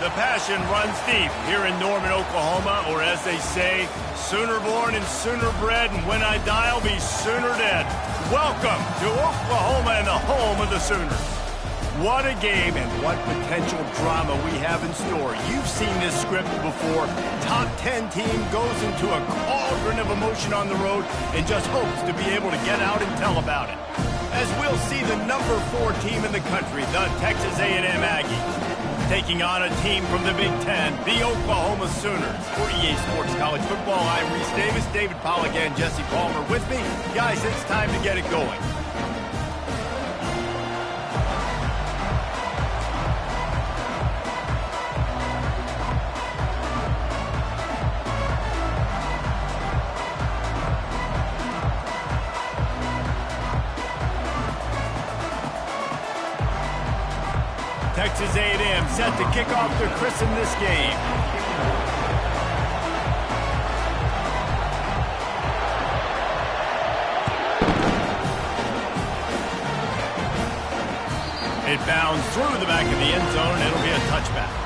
The passion runs deep here in Norman, Oklahoma, or as they say, Sooner born and sooner bred, and when I die, I'll be sooner dead. Welcome to Oklahoma and the home of the Sooners. What a game and what potential drama we have in store. You've seen this script before. Top 10 team goes into a cauldron of emotion on the road and just hopes to be able to get out and tell about it. As we'll see the number 4 team in the country, the Texas A&M Aggies, taking on a team from the Big Ten, the Oklahoma Sooners. For EA Sports College Football, I'm Reese Davis, David Pollack, and Jesse Palmer with me. Guys, it's time to get it going. Texas A&M set to kick off to christen this game. It bounds through the back of the end zone. It'll be a touchback.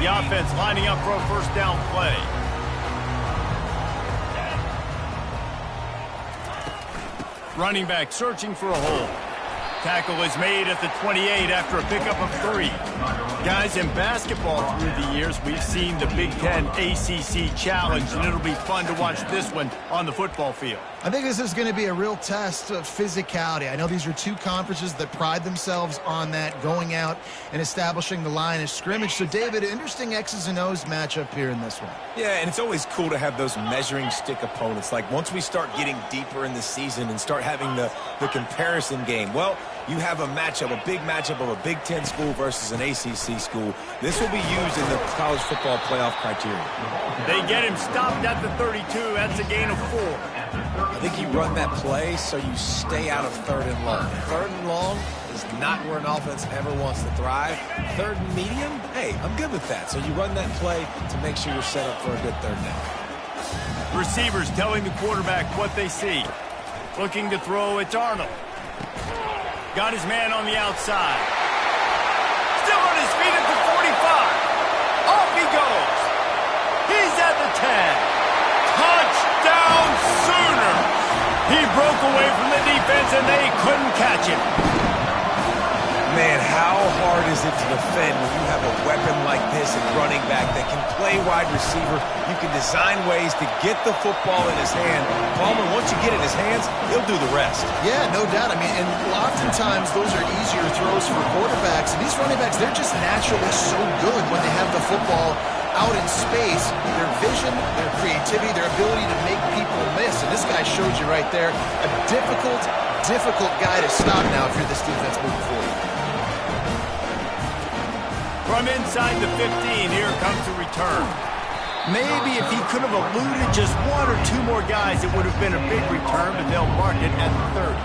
The offense lining up for a first down play. Running back searching for a hole. Tackle is made at the 28 after a pickup of 3. Guys, in basketball through the years, we've seen the Big Ten ACC Challenge, and it'll be fun to watch this one on the football field. I think this is going to be a real test of physicality. I know these are two conferences that pride themselves on that, going out and establishing the line of scrimmage. So, David, interesting X's and O's matchup here in this one. Yeah, and it's always cool to have those measuring stick opponents. Like, once we start getting deeper in the season and start having the comparison game, well, you have a matchup, a big matchup of a Big Ten school versus an ACC school. This will be used in the college football playoff criteria. They get him stopped at the 32. That's a gain of 4. I think you run that play so you stay out of 3rd and long. 3rd and long is not where an offense ever wants to thrive. 3rd and medium, hey, I'm good with that. So you run that play to make sure you're set up for a good 3rd down. Receivers telling the quarterback what they see. Looking to throw, it's Arnold. Got his man on the outside. Still on his feet at the 45. Off he goes. He's at the 10. Touchdown Sooners! He broke away from the defense and they couldn't catch him. Man, how hard is it to defend when you have a weapon like this at running back that can play wide receiver? You can design ways to get the football in his hand. Palmer, once you get it in his hands, he'll do the rest. Yeah, no doubt. I mean, and oftentimes those are easier throws for quarterbacks. And these running backs, they're just naturally so good when they have the football out in space. Their vision, their creativity, their ability to make people miss. And this guy showed you right there, a difficult guy to stop now if you're this defense moving forward. From inside the 15, here comes the return. Maybe if he could have eluded just 1 or 2 more guys, it would have been a big return, but they'll mark it at the 30.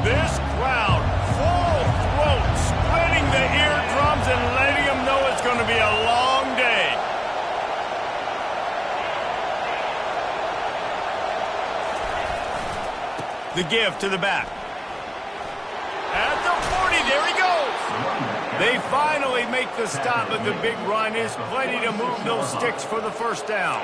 This crowd, full throat, splitting the eardrums and letting them know it's going to be a long day. The give to the back. At the 40, there he goes. They finally make the stop, but the big run is plenty to move those sticks for the first down.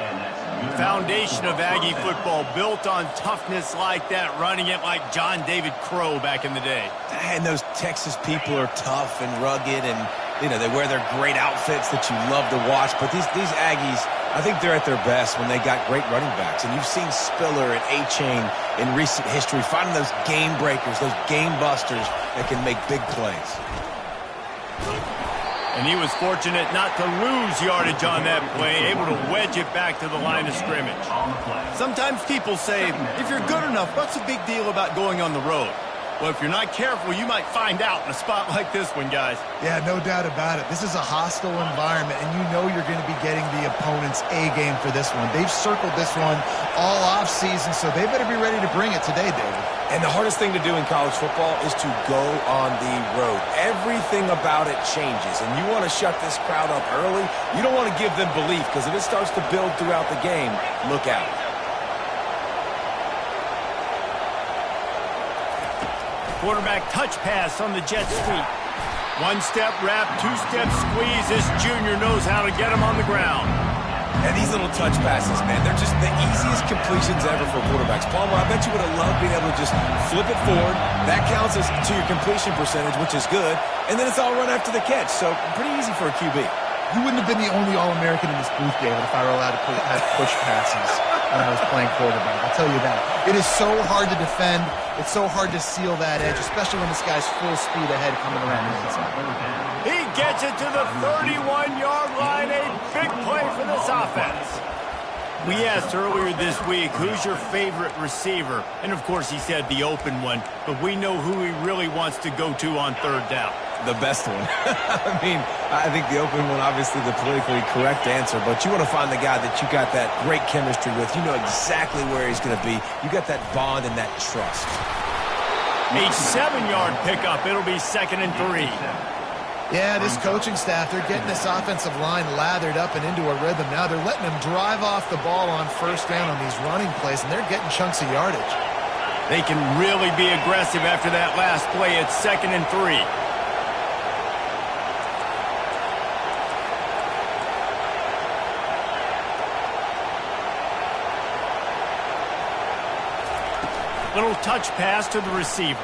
Foundation of Aggie football built on toughness like that, running it like John David Crow back in the day. And those Texas people are tough and rugged, and you know they wear their great outfits that you love to watch. But these Aggies, I think they're at their best when they got great running backs. And you've seen Spiller and A-Chain in recent history finding those game breakers, those game busters that can make big plays. And he was fortunate not to lose yardage on that play, able to wedge it back to the line of scrimmage. Sometimes people say, if you're good enough, what's the big deal about going on the road? Well, if you're not careful, you might find out in a spot like this one, guys. Yeah, no doubt about it. This is a hostile environment, and you know you're going to be getting the opponent's A game for this one. They've circled this one all offseason, so they better be ready to bring it today, David. And the hardest thing to do in college football is to go on the road. Everything about it changes, and you want to shut this crowd up early. You don't want to give them belief, because if it starts to build throughout the game, look out. Quarterback touch pass on the jet sweep. One-step wrap, two-step squeeze. This junior knows how to get him on the ground. And these little touch passes, man, they're just the easiest completions ever for quarterbacks. Palmer, I bet you would have loved being able to just flip it forward. That counts as to your completion percentage, which is good. And then it's all run after the catch, so pretty easy for a QB. You wouldn't have been the only All-American in this booth, David, if I were allowed to have push passes when I was playing quarterback. I'll tell you that. It is so hard to defend. It's so hard to seal that edge, especially when this guy's full speed ahead coming around the inside. He gets it to the 31-yard line. A big play for this offense. We asked earlier this week, who's your favorite receiver? And, of course, he said the open one. But we know who he really wants to go to on third down. The best one. I mean, I think the open one, obviously the politically correct answer, but you want to find the guy that you got that great chemistry with. You know exactly where he's going to be. You got that bond and that trust. A 7-yard pickup. It'll be 2nd and 3. Yeah, this coaching staff, they're getting this offensive line lathered up and into a rhythm. Now they're letting them drive off the ball on first down on these running plays, and they're getting chunks of yardage. They can really be aggressive after that last play. It's 2nd and 3. Little touch pass to the receiver.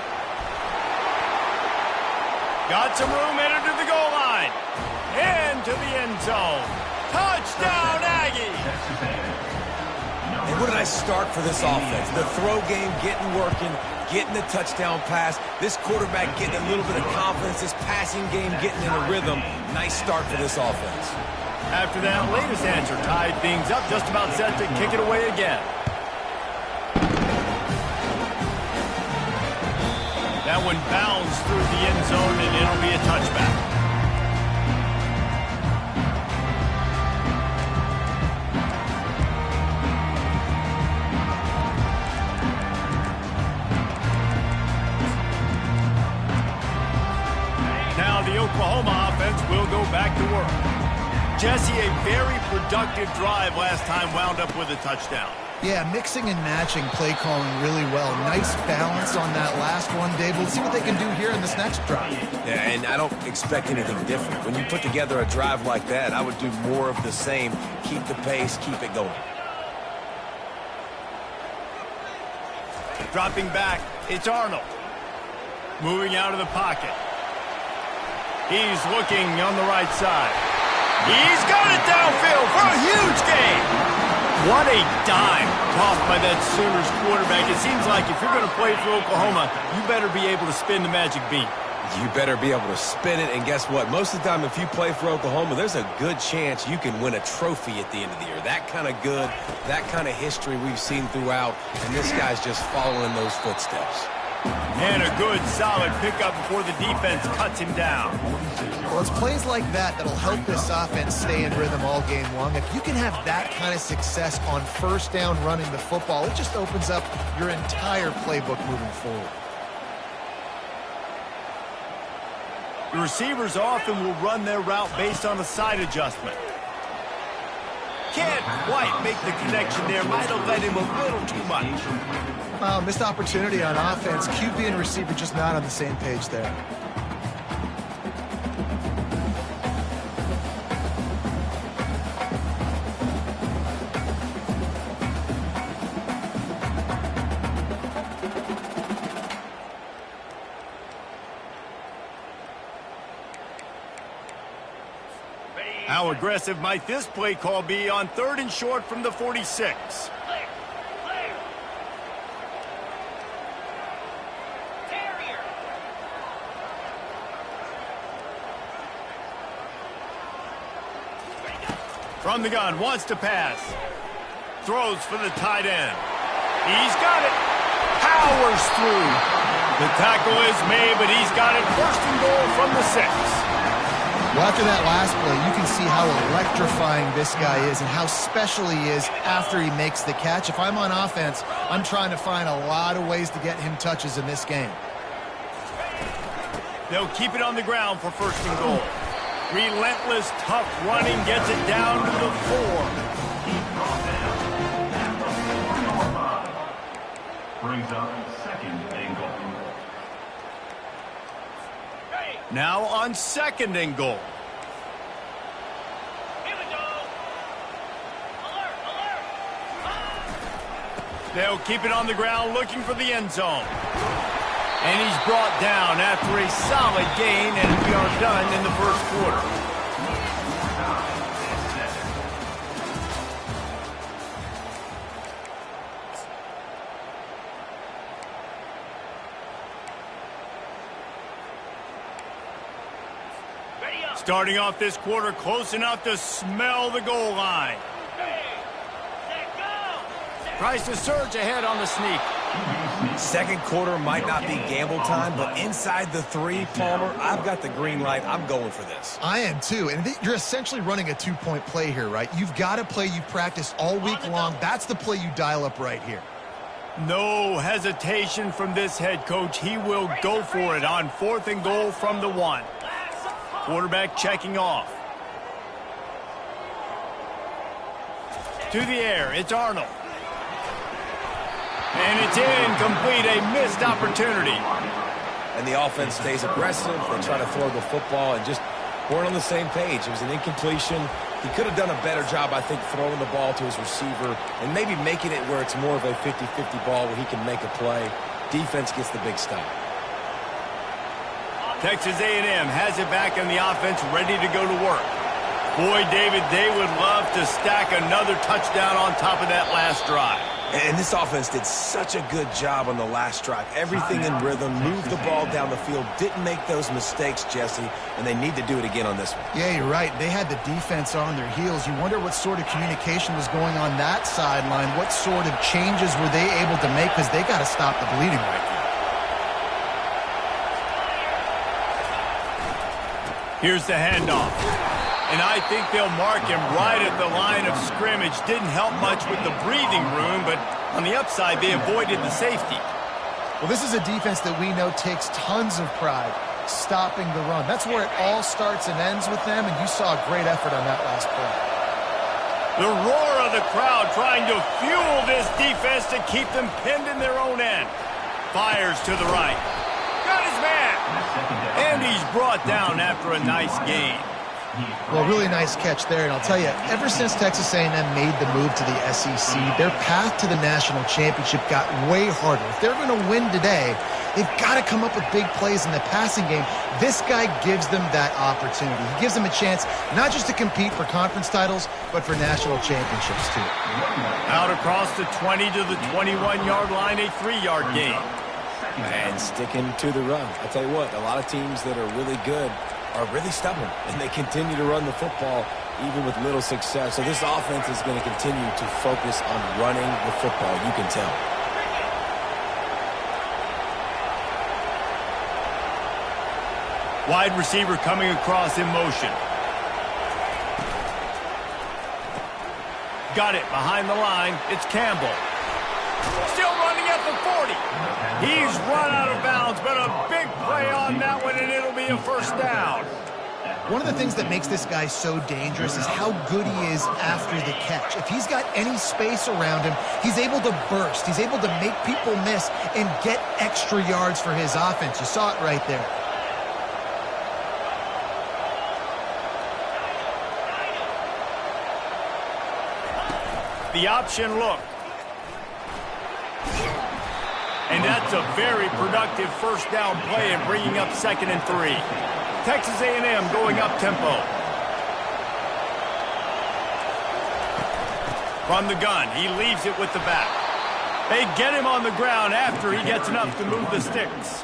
Got some room, headed to the goal line. Into the end zone. Touchdown, Aggie! And what did I start for this offense? The throw game getting working, getting the touchdown pass. This quarterback getting a little bit of confidence. This passing game getting in a rhythm. Nice start for this offense. After that latest answer, tied things up, just about set to kick it away again. That one bounds through the end zone, and it'll be a touchback. Now the Oklahoma offense will go back to work. Jesse, a very productive drive last time wound up with a touchdown. Yeah, mixing and matching play calling really well. Nice balance on that last one, Dave. We'll see what they can do here in this next drive. Yeah, and I don't expect anything different. When you put together a drive like that, I would do more of the same. Keep the pace, keep it going. Dropping back, it's Arnold. Moving out of the pocket. He's looking on the right side. He's got it downfield for a huge gain. What a dime tossed by that Sooners quarterback. It seems like if you're going to play for Oklahoma, you better be able to spin the magic beat. You better be able to spin it, and guess what? Most of the time, if you play for Oklahoma, there's a good chance you can win a trophy at the end of the year. That kind of good, that kind of history we've seen throughout, and this guy's just following those footsteps. And a good, solid pickup before the defense cuts him down. Well, it's plays like that that'll help this offense stay in rhythm all game long. If you can have that kind of success on first down running the football, it just opens up your entire playbook moving forward. The receivers often will run their route based on a side adjustment. Can't quite make the connection there. Might have led him a little too much. Missed opportunity on offense. QB and receiver just not on the same page there. How aggressive might this play call be on 3rd and short from the 46? From the gun, wants to pass. Throws for the tight end. He's got it. Powers through. The tackle is made, but he's got it first and goal from the 6. Well, after that last play, you can see how electrifying this guy is and how special he is after he makes the catch. If I'm on offense, I'm trying to find a lot of ways to get him touches in this game. They'll keep it on the ground for first and goal. Relentless, tough running gets it down to the 4. Brings up second and goal. Now on second and goal. Here we go. Alert, alert. They'll keep it on the ground looking for the end zone. And he's brought down after a solid gain, and we are done in the first quarter. Starting off this quarter close enough to smell the goal line. Tries to surge ahead on the sneak. Second quarter might not be gamble time, but inside the 3, Palmer, I've got the green light. I'm going for this. I am too, and you're essentially running a 2-point play here, right? You've got a play you've practiced all week long. That's the play you dial up right here. No hesitation from this head coach. He will go for it on 4th and goal from the 1. Quarterback checking off. To the air, it's Arnold. And it's incomplete, a missed opportunity. And the offense stays aggressive. They try to throw the football and just weren't on the same page. It was an incompletion. He could have done a better job, I think, throwing the ball to his receiver and maybe making it where it's more of a 50-50 ball where he can make a play. Defense gets the big stop. Texas A&M has it back in the offense, ready to go to work. Boy, David, they would love to stack another touchdown on top of that last drive. And this offense did such a good job on the last drive. Everything in rhythm, moved the ball down the field, didn't make those mistakes, Jesse, and they need to do it again on this one. Yeah, you're right. They had the defense on their heels. You wonder what sort of communication was going on that sideline. What sort of changes were they able to make, because they got to stop the bleeding right now. Here's the handoff. And I think they'll mark him right at the line of scrimmage. Didn't help much with the breathing room, but on the upside, they avoided the safety. Well, this is a defense that we know takes tons of pride stopping the run. That's where it all starts and ends with them, and you saw a great effort on that last play. The roar of the crowd trying to fuel this defense to keep them pinned in their own end. Fires to the right. Got his man. And he's brought down after a nice gain. Well, really nice catch there, and I'll tell you, ever since Texas A&M made the move to the SEC, their path to the national championship got way harder. If they're going to win today, they've got to come up with big plays in the passing game. This guy gives them that opportunity. He gives them a chance not just to compete for conference titles, but for national championships, too. Out across the 20 to the 21-yard line, a 3-yard gain. And sticking to the run. I'll tell you what, a lot of teams that are really good are really stubborn, and they continue to run the football even with little success. So this offense is going to continue to focus on running the football, you can tell. Wide receiver coming across in motion. Got it behind the line. It's Campbell. Still running at the 40. He's run out of bounds, but a big play on that one, and it'll be a first down. One of the things that makes this guy so dangerous is how good he is after the catch. If he's got any space around him, he's able to burst. He's able to make people miss and get extra yards for his offense. You saw it right there. The option look. And that's a very productive first down play and bringing up 2nd and 3. Texas A&M going up tempo. From the gun, he leaves it with the back. They get him on the ground after he gets enough to move the sticks.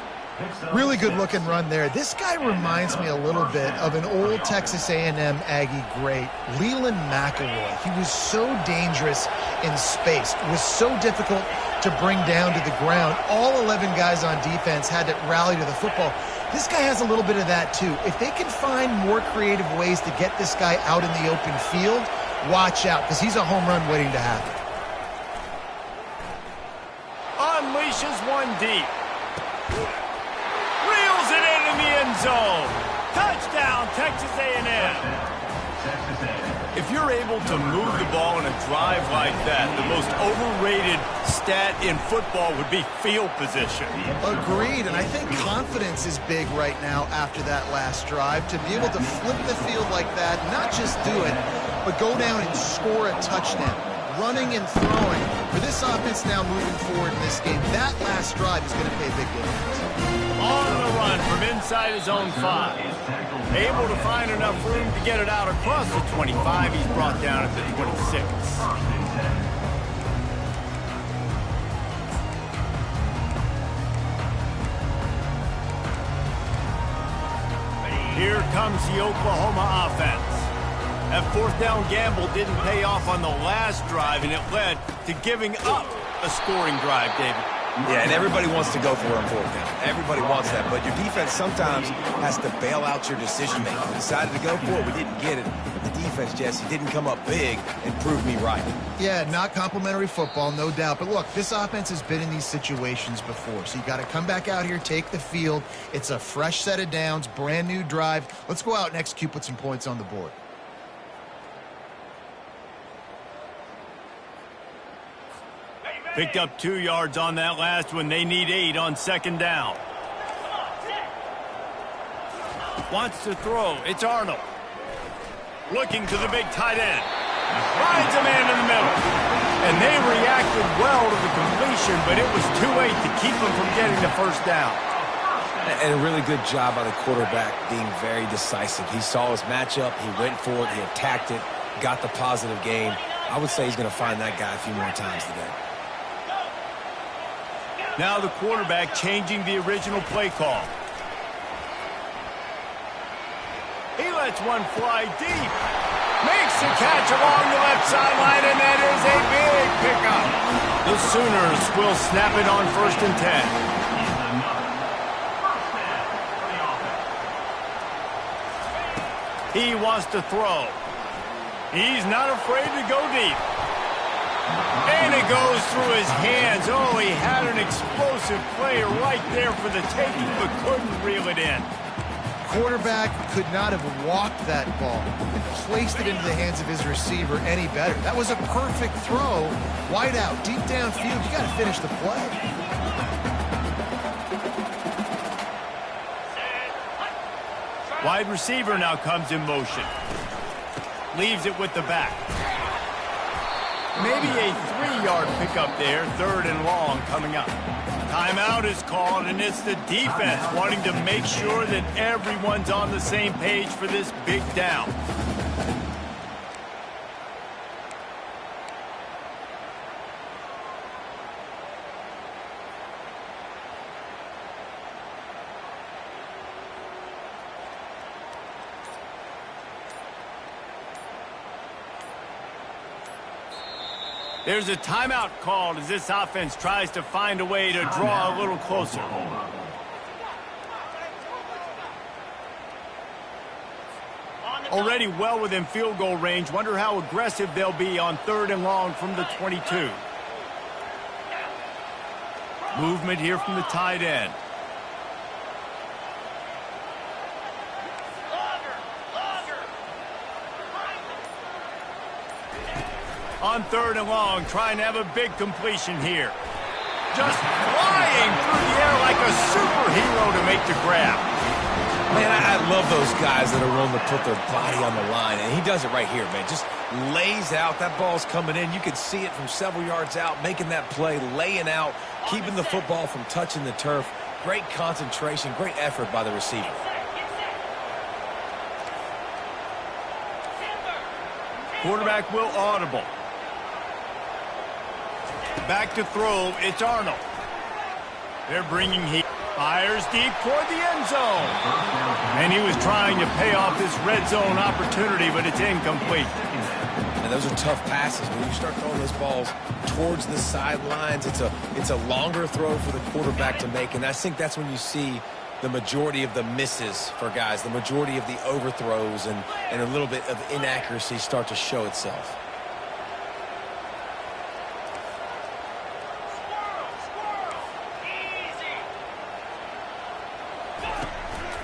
Really good looking run there. This guy reminds me a little bit of an old Texas A&M Aggie great, Leland McElroy. He was so dangerous in space. It was so difficult to bring down to the ground. All 11 guys on defense had to rally to the football. This guy has a little bit of that too. If they can find more creative ways to get this guy out in the open field, watch out, because he's a home run waiting to happen. Unleashes one deep. Reels it in the end zone. Touchdown, Texas A&M. If you're able to move the ball in a drive like that, the most overrated stat in football would be field position. Agreed, and I think confidence is big right now after that last drive. To be able to flip the field like that, not just do it, but go down and score a touchdown. Running and throwing. For this offense now moving forward in this game, that last drive is going to pay a big difference. On the run from inside his own 5. Able to find enough room to get it out across the 25. He's brought down at the 26. Here comes the Oklahoma offense. That fourth down gamble didn't pay off on the last drive, and it led to giving up a scoring drive, David. Yeah, and everybody wants to go for it on fourth down. Everybody wants that, but your defense sometimes has to bail out your decision-making. We decided to go for it. We didn't get it. But the defense, Jesse, didn't come up big and prove me right. Yeah, not complimentary football, no doubt. But look, this offense has been in these situations before, so you got to come back out here, take the field. It's a fresh set of downs, brand new drive. Let's go out and execute, put some points on the board. Picked up 2 yards on that last one. They need 8 on second down. Wants to throw. It's Arnold. Looking to the big tight end. Finds a man in the middle. And they reacted well to the completion, but it was too late to keep them from getting the first down. And a really good job by the quarterback being very decisive. He saw his matchup. He went for it. He attacked it. Got the positive gain. I would say he's going to find that guy a few more times today. Now the quarterback changing the original play call. He lets one fly deep. Makes the catch along the left sideline, and that is a big pickup. The Sooners will snap it on 1st and 10. He wants to throw. He's not afraid to go deep. And it goes through his hands. Oh, he had an explosive player right there for the taking, but couldn't reel it in. Quarterback could not have walked that ball and placed it into the hands of his receiver any better. That was a perfect throw. Wide out, deep downfield. You got to finish the play. Wide receiver now comes in motion. Leaves it with the back. Maybe a 3-yard pickup there, 3rd and long coming up. Timeout is called, and it's the defense wanting to make sure that everyone's on the same page for this big down. There's a timeout called as this offense tries to find a way to draw a little closer. Already well within field goal range. Wonder how aggressive they'll be on 3rd and long from the 22. Movement here from the tight end. On 3rd and long, trying to have a big completion here. Just flying through the air like a superhero to make the grab. Man, I love those guys that are willing to put their body on the line, and he does it right here, man. Just lays out. That ball's coming in. You can see it from several yards out, making that play, laying out, keeping the football from touching the turf. Great concentration, great effort by the receiver. Quarterback will audible. Back to throw, it's Arnold. They're bringing heat. Fires deep toward the end zone. And he was trying to pay off this red zone opportunity, but it's incomplete. And those are tough passes. When you start throwing those balls towards the sidelines, it's a longer throw for the quarterback to make. And I think that's when you see the majority of the misses for guys, the majority of the overthrows and a little bit of inaccuracy start to show itself.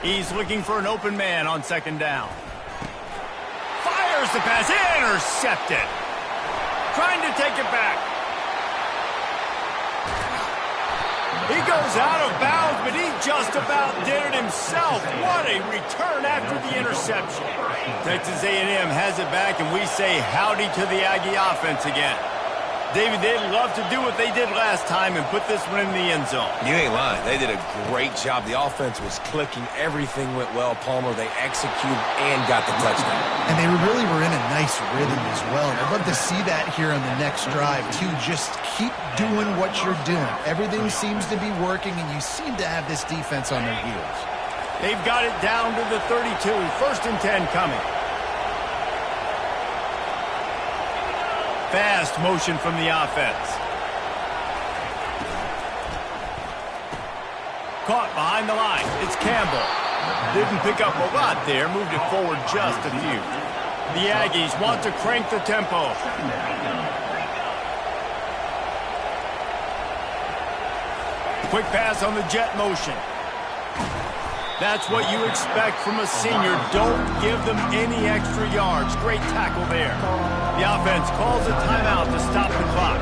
He's looking for an open man on second down. Fires the pass, intercepted. Trying to take it back. He goes out of bounds, but he just about did it himself. What a return after the interception. Texas A&M has it back, and we say howdy to the Aggie offense again. David, they'd love to do what they did last time and put this one in the end zone. You ain't lying. They did a great job. The offense was clicking. Everything went well. Palmer, they executed and got the touchdown. And they really were in a nice rhythm as well. And I'd love to see that here on the next drive, too. Just keep doing what you're doing. Everything seems to be working, and you seem to have this defense on their heels. They've got it down to the 32. 1st and 10 coming. Fast motion from the offense. Caught behind the line. It's Campbell. Didn't pick up a lot there. Moved it forward just a few. The Aggies want to crank the tempo. Quick pass on the jet motion. That's what you expect from a senior. Don't give them any extra yards. Great tackle there. The offense calls a timeout to stop the clock.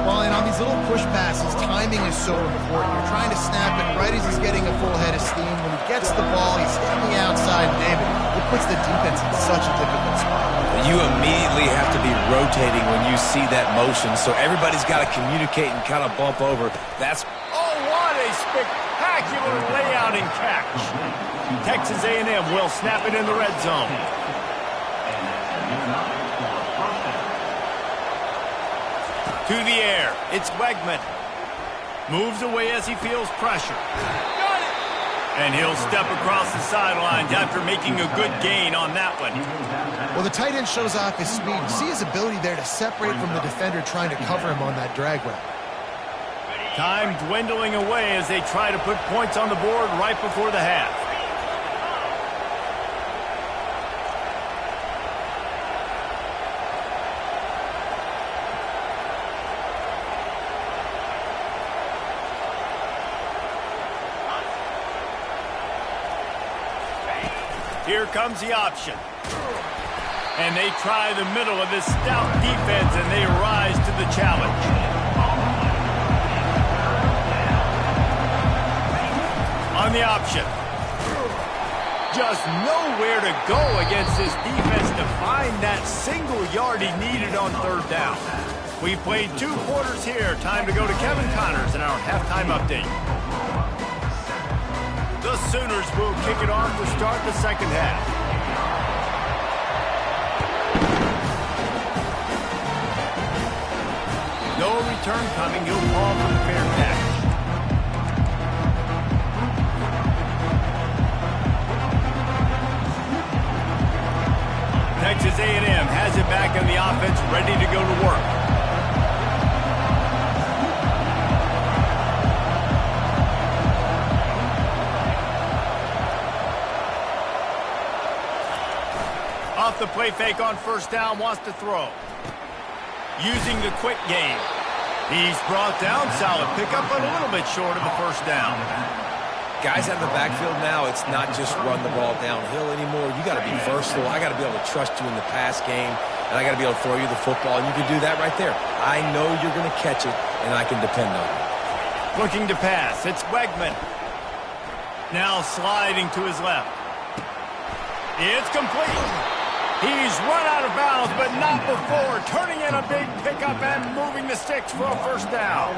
Well, and on these little push passes, timing is so important. You're trying to snap it right as he's getting a full head of steam. When he gets the ball, he's hitting the outside, David. It puts the defense in such a difficult spot. You immediately have to be rotating when you see that motion, so everybody's got to communicate and kind of bump over. That's... Oh, what a spectacular layout and catch. Texas A&M will snap it in the red zone. To the air, it's Wegman. Moves away as he feels pressure. Got it! And he'll step across the sidelines after making a good gain on that one. Well, the tight end shows off his speed. You see his ability there to separate from the defender trying to cover him on that drag route. Time dwindling away as they try to put points on the board right before the half. Here comes the option. And they try the middle of this stout defense, and they rise to the challenge. On the option. Just nowhere to go against this defense to find that single yard he needed on 3rd down. We've played 2 quarters here. Time to go to Kevin Connors in our halftime update. The Sooners will kick it off to start the 2nd half. No return coming. He'll call for the fair catch. Texas A&M has it back in the offense, ready to go to work. Off the play fake on 1st down, wants to throw. Using the quick game. He's brought down, solid pickup, but a little bit short of the 1st down. Guys out of the backfield now, it's not just run the ball downhill anymore. You got to be versatile. I got to be able to trust you in the pass game, and I got to be able to throw you the football, and you can do that right there. I know you're going to catch it, and I can depend on it. Looking to pass. It's Wegman. Now sliding to his left. It's complete. He's run out of bounds, but not before. Turning in a big pickup and moving the sticks for a 1st down.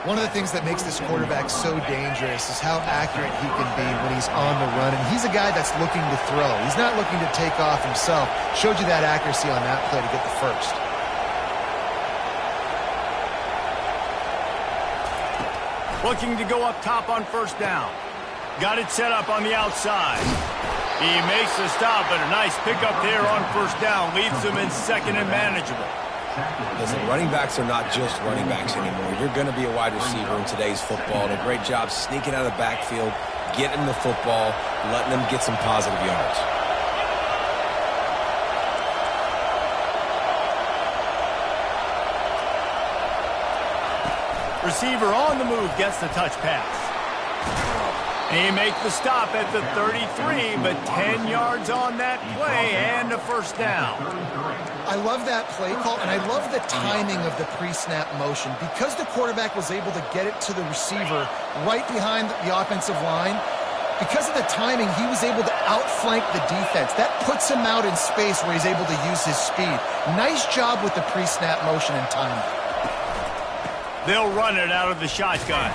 One of the things that makes this quarterback so dangerous is how accurate he can be when he's on the run. And he's a guy that's looking to throw. He's not looking to take off himself. Showed you that accuracy on that play to get the 1st. Looking to go up top on first down. Got it set up on the outside. He makes the stop, but a nice pickup there on first down. Leaves him in second and manageable. Listen, running backs are not just running backs anymore. You're going to be a wide receiver in today's football, and a great job sneaking out of the backfield, getting the football, letting them get some positive yards. Receiver on the move gets the touch pass. He makes the stop at the 33, but 10 yards on that play and a first down. I love that play call, and I love the timing of the pre-snap motion. Because the quarterback was able to get it to the receiver right behind the offensive line, because of the timing, he was able to outflank the defense. That puts him out in space where he's able to use his speed. Nice job with the pre-snap motion and timing. They'll run it out of the shotgun.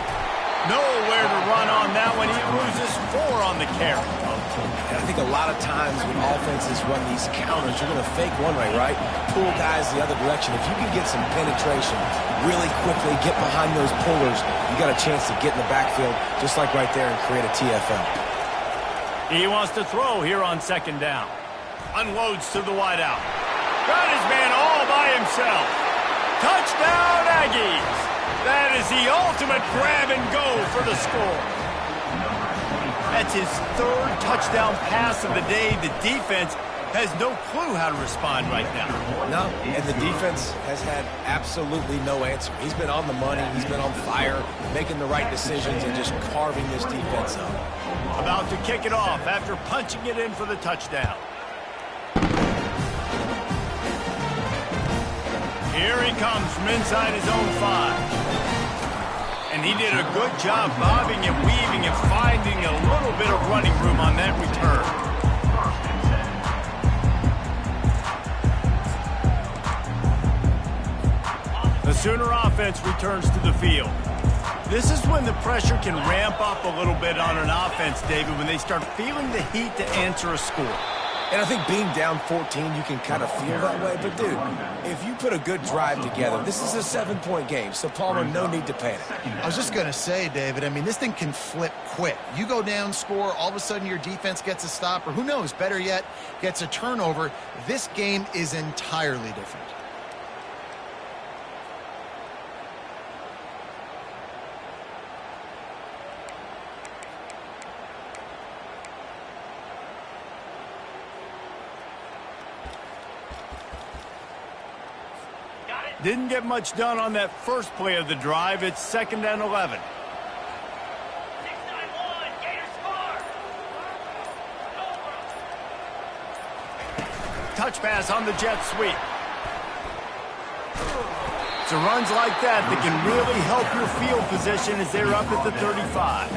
Nowhere to run on that one. He loses 4 on the carry. And I think a lot of times when offenses run these counters, you're going to fake one way, right? Pull guys the other direction. If you can get some penetration really quickly, get behind those pullers, you got a chance to get in the backfield just like right there and create a TFL. He wants to throw here on second down. Unloads to the wideout. Got his man all by himself. Touchdown, Aggies! That is the ultimate grab and go for the score. That's his 3rd touchdown pass of the day. The defense has no clue how to respond right now. No, and the defense has had absolutely no answer. He's been on the money. He's been on fire, making the right decisions and just carving this defense up. About to kick it off after punching it in for the touchdown. Here he comes from inside his own 5. And he did a good job bobbing and weaving and finding a little bit of running room on that return. The Sooner offense returns to the field. This is when the pressure can ramp up a little bit on an offense, David, when they start feeling the heat to answer a score. And I think being down 14, you can kind of feel that way. But, dude, if you put a good drive together, this is a 7-point game. So, Palmer, no need to panic. I was just going to say, David, I mean, this thing can flip quick. You go down, score, all of a sudden your defense gets a stop, or who knows, better yet, gets a turnover. This game is entirely different. Didn't get much done on that first play of the drive. It's 2nd and 11. 6-9-1, Gators score. Touch pass on the jet sweep. It's runs like that can really help your field position as they're up at the 35.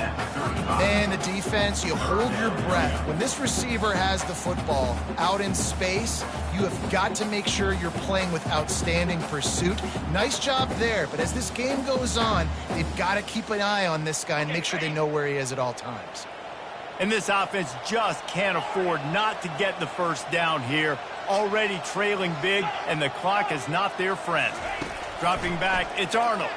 And the defense, you hold your breath. When this receiver has the football out in space, you have got to make sure you're playing with outstanding pursuit. Nice job there, but as this game goes on, they've got to keep an eye on this guy and make sure they know where he is at all times. And this offense just can't afford not to get the first down here. Already trailing big, and the clock is not their friend. Dropping back, it's Arnold.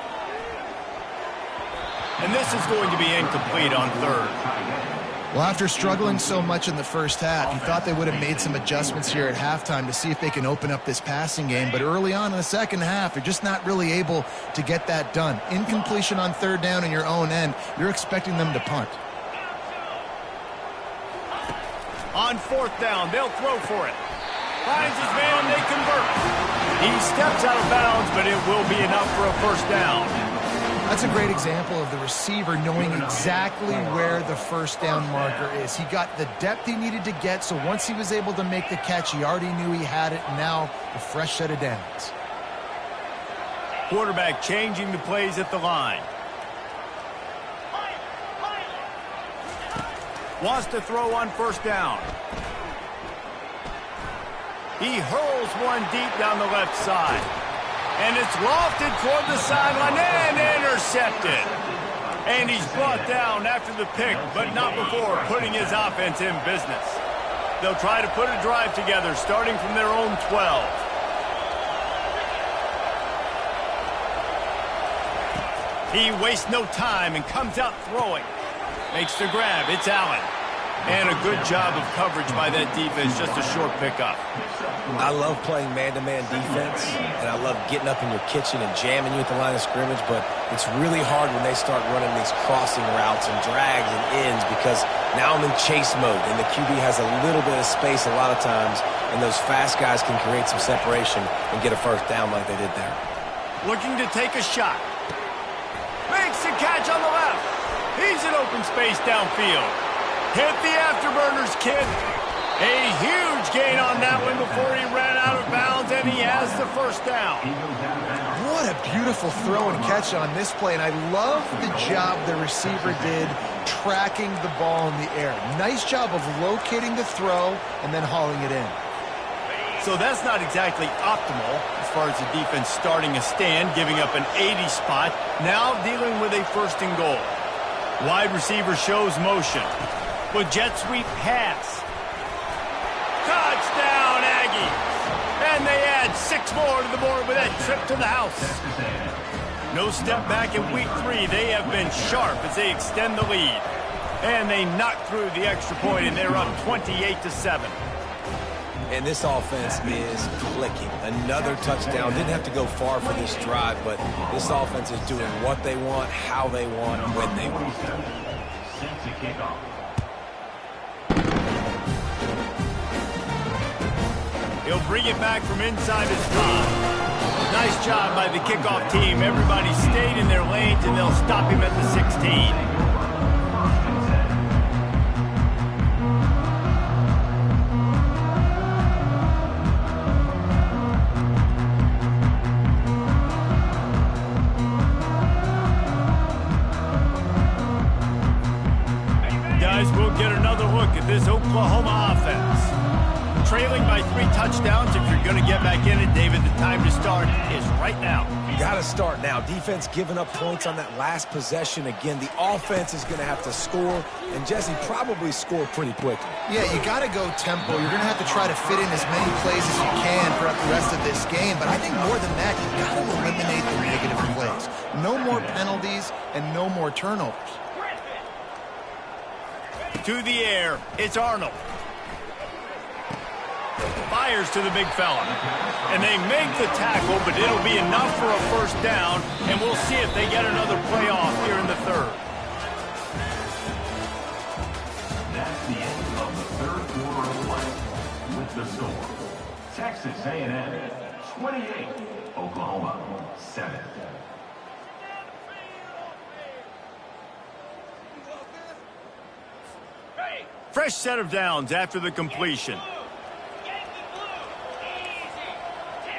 And this is going to be incomplete on 3rd. Well, after struggling so much in the first half, you thought they would have made some adjustments here at halftime to see if they can open up this passing game. But early on in the second half, they're just not really able to get that done. Incompletion on 3rd down in your own end, you're expecting them to punt. On 4th down, they'll throw for it. Finds his man, they convert. He steps out of bounds, but it will be enough for a first down. That's a great example of the receiver knowing exactly where the first down marker is. He got the depth he needed to get, so once he was able to make the catch, he already knew he had it, and now a fresh set of downs. Quarterback changing the plays at the line. Wants to throw on first down. He hurls one deep down the left side. And it's lofted toward the sideline and intercepted. And he's brought down after the pick, but not before putting his offense in business. They'll try to put a drive together, starting from their own 12. He wastes no time and comes out throwing. Makes the grab. It's Allen. And a good job of coverage by that defense. Just a short pickup. I love playing man-to-man defense, and I love getting up in your kitchen and jamming you at the line of scrimmage, but it's really hard when they start running these crossing routes and drags and ends because now I'm in chase mode, and the QB has a little bit of space a lot of times, and those fast guys can create some separation and get a first down like they did there. Looking to take a shot. Makes the catch on the left. He's in open space downfield. Hit the afterburners, kid. A huge gain on that one before he ran out of bounds, and he has the first down. What a beautiful throw and catch on this play, and I love the job the receiver did tracking the ball in the air. Nice job of locating the throw and then hauling it in. So that's not exactly optimal as far as the defense starting a stand, giving up an 80 spot, now dealing with a first and goal. Wide receiver shows motion. With jet sweep pass. Touchdown, Aggies! And they add 6 more to the board with that trip to the house. No step back in week 3. They have been sharp as they extend the lead. And they knock through the extra point, and they're up 28-7. And this offense is clicking. Another touchdown. Didn't have to go far for this drive, but this offense is doing what they want, how they want, when they want. Set to kick off. He'll bring it back from inside his 5. Nice job by the kickoff team. Everybody stayed in their lanes, and they'll stop him at the 16. Guys, we'll get another look at this Oklahoma offense. Trailing by 3 touchdowns. If you're going to get back in it, David, the time to start is right now. You got to start now. Defense giving up points on that last possession. Again, the offense is going to have to score, and Jesse probably score pretty quickly. Yeah, you got to go tempo. You're going to have to try to fit in as many plays as you can throughout the rest of this game. But I think more than that, you got to eliminate the negative plays. No more penalties and no more turnovers. To the air, it's Arnold. Fires to the big fella. And they make the tackle, but it'll be enough for a first down, and we'll see if they get another play off here in the 3rd. That's the end of the 3rd quarter of play. With the score, Texas A&M 28, Oklahoma 7. Fresh set of downs after the completion.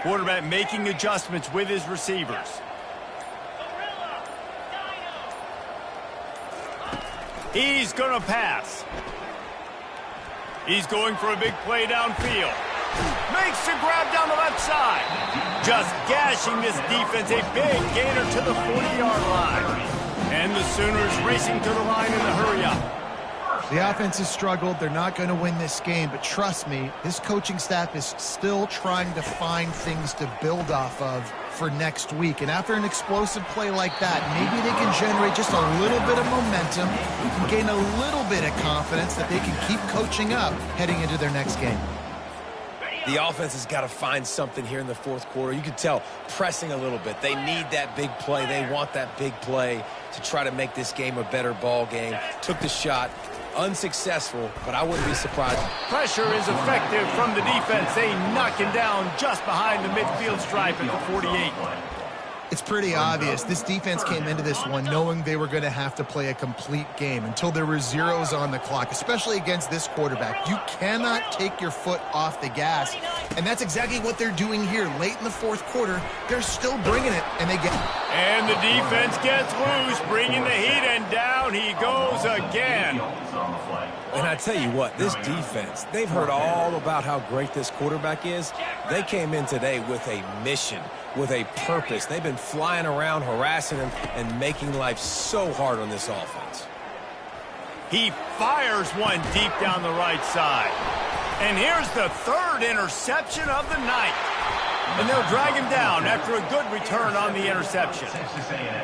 Quarterback making adjustments with his receivers. He's going to pass. He's going for a big play downfield. Makes the grab down the left side. Just gashing this defense. A big gainer to the 40-yard line. And the Sooners racing to the line in the hurry-up. The offense has struggled. They're not going to win this game, but trust me, this coaching staff is still trying to find things to build off of for next week. And after an explosive play like that, maybe they can generate just a little bit of momentum and gain a little bit of confidence that they can keep coaching up heading into their next game. The offense has got to find something here in the 4th quarter. You can tell pressing a little bit. They need that big play. They want that big play to try to make this game a better ball game. Took the shot. Unsuccessful, but I wouldn't be surprised. Pressure is effective from the defense. They knock him down just behind the midfield stripe at the 48. It's pretty obvious. This defense came into this one knowing they were going to have to play a complete game until there were zeros on the clock, especially against this quarterback. You cannot take your foot off the gas, and that's exactly what they're doing here. Late in the 4th quarter, they're still bringing it, and they get it. And the defense gets loose, bringing the heat, and down he goes again. And I tell you what, this defense, they've heard all about how great this quarterback is. They came in today with a mission, with a purpose. They've been flying around, harassing him, and making life so hard on this offense. He fires one deep down the right side. And here's the 3rd interception of the night. And they'll drag him down after a good return on the interception.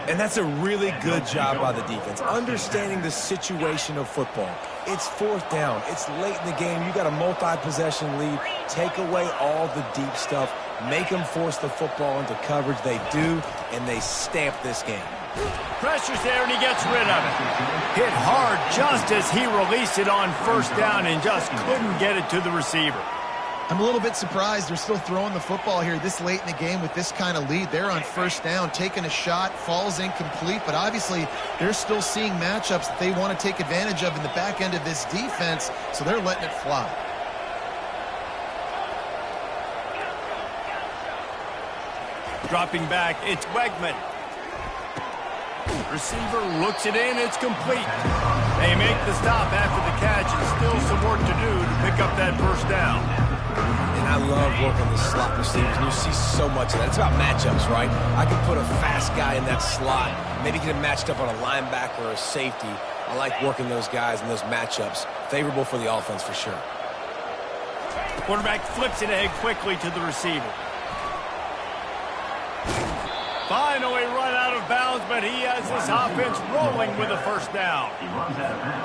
And that's a really good job by the defense, understanding the situation of football. It's fourth down. It's late in the game. You got a multi-possession lead. Take away all the deep stuff. Make them force the football into coverage. They do, and they stamp this game. Pressure's there, and he gets rid of it. Hit hard just as he released it on first down and just couldn't get it to the receiver. I'm a little bit surprised they're still throwing the football here this late in the game with this kind of lead. They're on first down, taking a shot, falls incomplete, but obviously they're still seeing matchups that they want to take advantage of in the back end of this defense, so they're letting it fly. Dropping back, it's Wegman. Receiver looks it in, it's complete. They make the stop after the catch, and still some work to do to pick up that first down. And I love working the slot receivers, and you see so much of that. It's about matchups, right? I can put a fast guy in that slot, maybe get him matched up on a linebacker or a safety. I like working those guys in those matchups. Favorable for the offense for sure. Quarterback flips it ahead quickly to the receiver. Finally run out of bounds, but he has this offense rolling with a first down.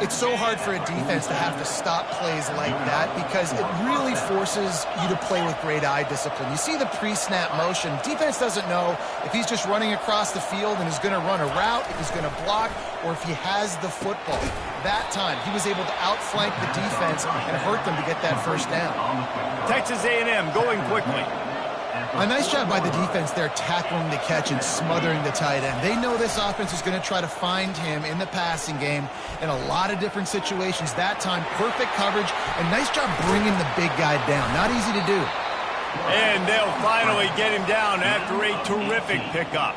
It's so hard for a defense to have to stop plays like that because it really forces you to play with great eye discipline. You see the pre-snap motion. Defense doesn't know if he's just running across the field and is going to run a route, if he's going to block, or if he has the football. That time, he was able to outflank the defense and hurt them to get that first down. Texas A&M going quickly. A nice job by the defense there tackling the catch and smothering the tight end. They know this offense is going to try to find him in the passing game in a lot of different situations. That time, perfect coverage, and nice job bringing the big guy down. Not easy to do. And they'll finally get him down after a terrific pickup.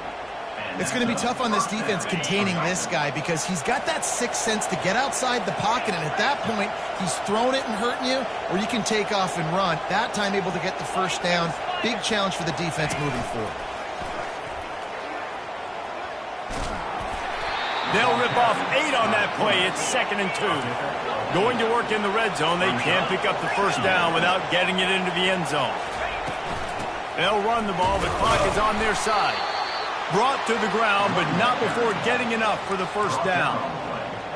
It's going to be tough on this defense containing this guy because he's got that sixth sense to get outside the pocket, and at that point, he's throwing it and hurting you, or you can take off and run. That time able to get the first down. Big challenge for the defense moving forward. They'll rip off 8 on that play. It's 2nd and 2. Going to work in the red zone. They can't pick up the first down without getting it into the end zone. They'll run the ball. The clock is on their side. Brought to the ground, but not before getting enough for the first down.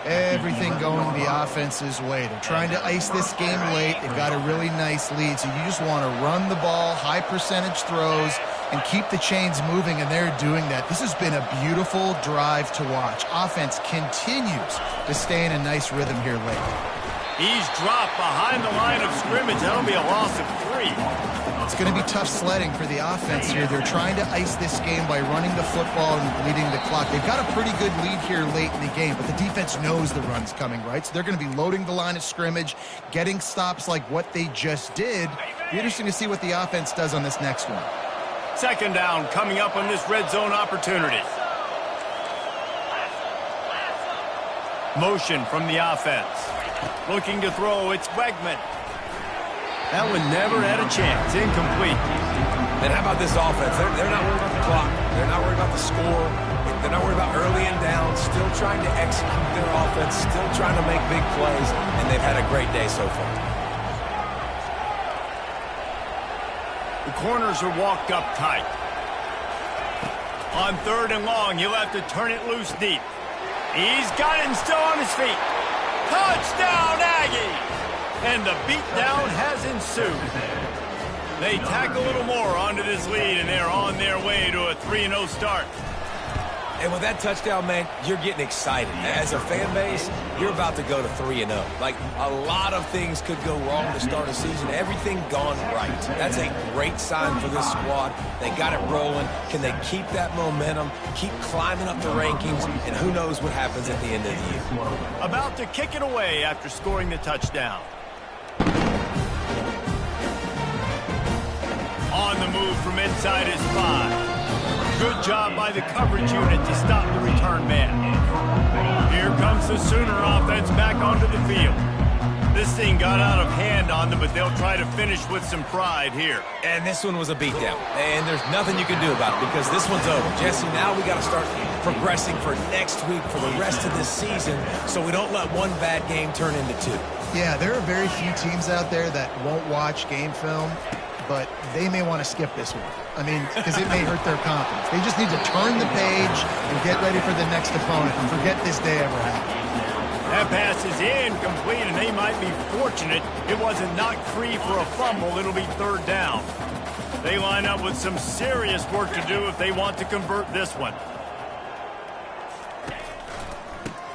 Everything going the offense's way. They're trying to ice this game late. They've got a really nice lead, so you just want to run the ball, high percentage throws, and keep the chains moving, and they're doing that. This has been a beautiful drive to watch. Offense continues to stay in a nice rhythm here late. He's dropped behind the line of scrimmage. That'll be a loss of 3. It's going to be tough sledding for the offense here. They're trying to ice this game by running the football and bleeding the clock. They've got a pretty good lead here late in the game, but the defense knows the run's coming, right? So they're going to be loading the line of scrimmage, getting stops like what they just did. Be interesting to see what the offense does on this next one. 2nd down coming up on this red zone opportunity. Motion from the offense. Looking to throw, it's Wegman. That one never had a chance. Incomplete. And how about this offense? They're not worried about the clock. They're not worried about the score. They're not worried about early and down. Still trying to execute their offense. Still trying to make big plays. And they've had a great day so far. The corners are walked up tight. On 3rd and long, he'll have to turn it loose deep. He's got it and still on his feet. Touchdown, Aggies! And the beatdown has ensued. They tack a little more onto this lead, and they're on their way to a 3-0 start. And with that touchdown, man, you're getting excited. As a fan base, you're about to go to 3-0. Like, a lot of things could go wrong to start a season. Everything gone right. That's a great sign for this squad. They got it rolling. Can they keep that momentum, keep climbing up the rankings, and who knows what happens at the end of the year. About to kick it away after scoring the touchdown. On the move from inside his 5. Good job by the coverage unit to stop the return man. Here comes the Sooner offense back onto the field. This thing got out of hand on them, but they'll try to finish with some pride here. And this one was a beatdown. And there's nothing you can do about it because this one's over. Jesse, now we got to start progressing for next week for the rest of this season so we don't let one bad game turn into 2. Yeah, there are very few teams out there that won't watch game film but they may want to skip this one. I mean, because it may hurt their confidence. They just need to turn the page and get ready for the next opponent and forget this day ever happened. That pass is incomplete, and they might be fortunate it wasn't knocked free for a fumble. It'll be third down. They line up with some serious work to do if they want to convert this one.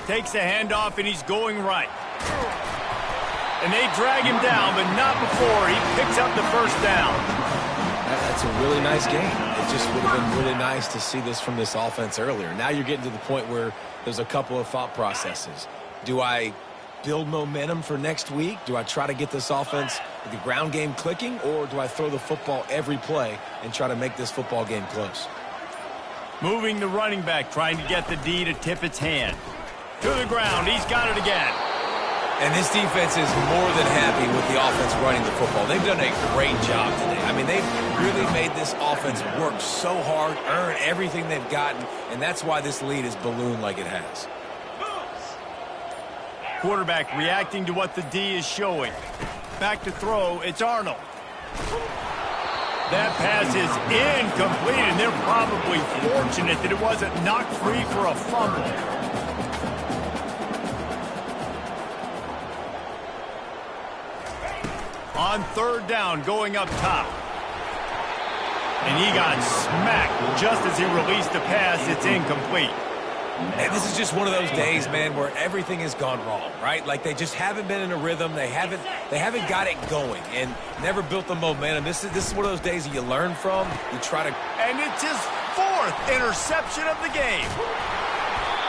Takes a handoff, and he's going right. And they drag him down, but not before he picks up the first down. That's a really nice game. It just would have been really nice to see this from this offense earlier. Now you're getting to the point where there's a couple of thought processes. Do I build momentum for next week? Do I try to get this offense, the ground game clicking, or do I throw the football every play and try to make this football game close? Moving the running back, trying to get the D to tip its hand. To the ground, he's got it again. And this defense is more than happy with the offense running the football. They've done a great job today. I mean, they've really made this offense work so hard, earn everything they've gotten, and that's why this lead is ballooned like it has. Quarterback reacting to what the D is showing. Back to throw, it's Arnold. That pass is incomplete, and they're probably fortunate that it wasn't knocked free for a fumble. On third down, going up top. And he got smacked just as he released the pass. It's incomplete. And this is just one of those days, man, where everything has gone wrong, right? Like they just haven't been in a rhythm. They haven't got it going and never built the momentum. This is one of those days that you learn from. You try to... And it's his fourth interception of the game.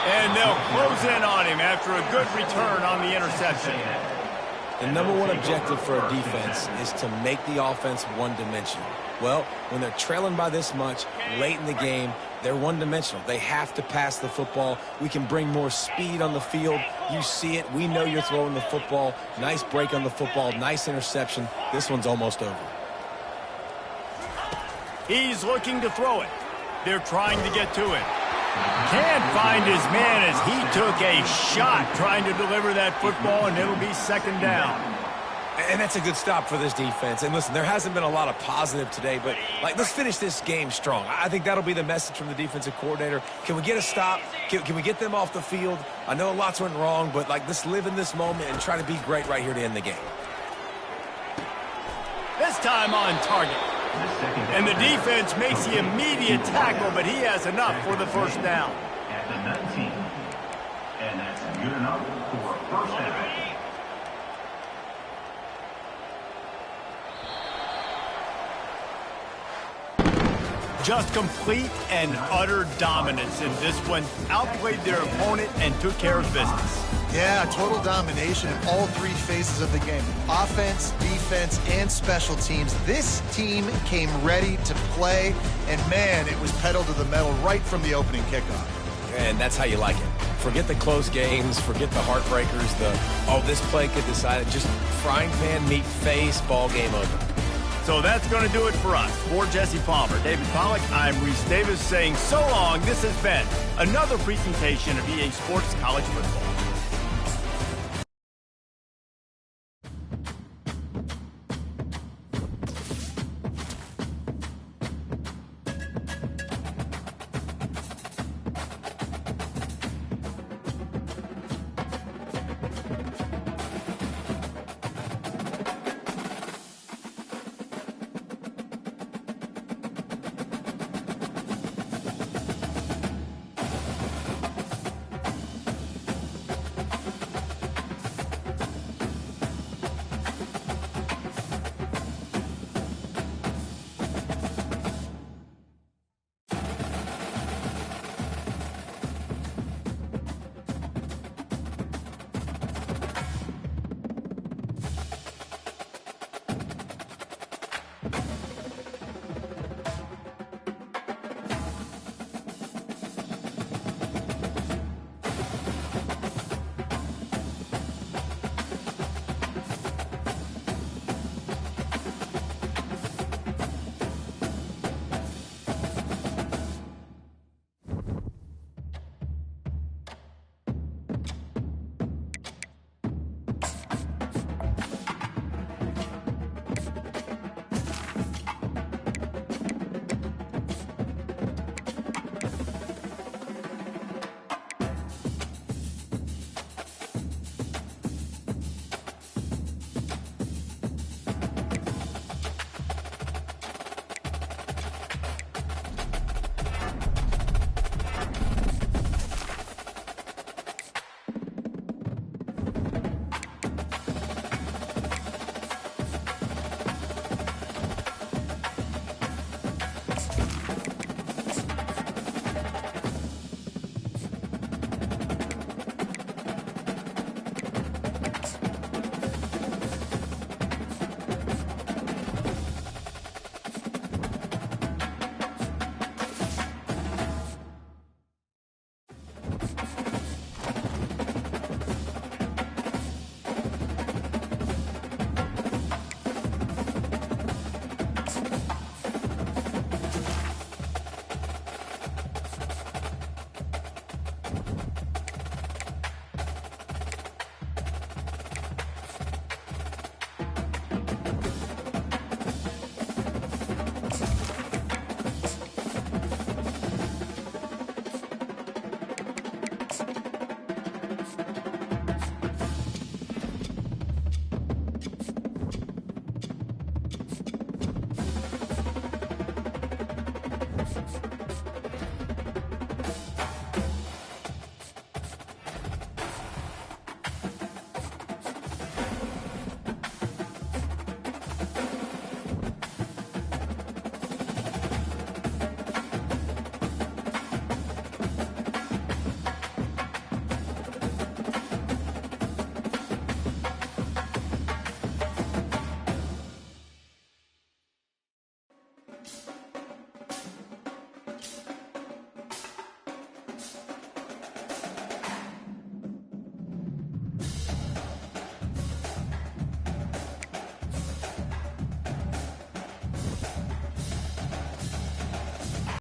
And they'll close in on him after a good return on the interception. The number one objective for a defense is to make the offense one-dimensional. Well, when they're trailing by this much late in the game, they're one-dimensional. They have to pass the football. We can bring more speed on the field. You see it. We know you're throwing the football. Nice break on the football. Nice interception. This one's almost over. He's looking to throw it. They're trying to get to it. Can't find his man as he took a shot trying to deliver that football, and it'll be second down. And that's a good stop for this defense. And listen, there hasn't been a lot of positive today, but let's finish this game strong. I think that'll be the message from the defensive coordinator. Can we get a stop? Can we get them off the field? I know lots went wrong, but let's live in this moment and try to be great right here to end the game. This time on target. And the defense makes the immediate tackle, but he has enough for the first down. At the 19. And that's good enough for a first down. Just complete and utter dominance in this one. Outplayed their opponent and took care of business. Yeah, total domination in all three phases of the game. Offense, defense, and special teams. This team came ready to play, and man, it was pedal to the metal right from the opening kickoff. And that's how you like it. Forget the close games, forget the heartbreakers, this play could decide it. Just frying pan, meat face, ball game over. So that's going to do it for us. For Jesse Palmer, David Pollack, I'm Reese Davis saying so long. This has been another presentation of EA Sports College Football.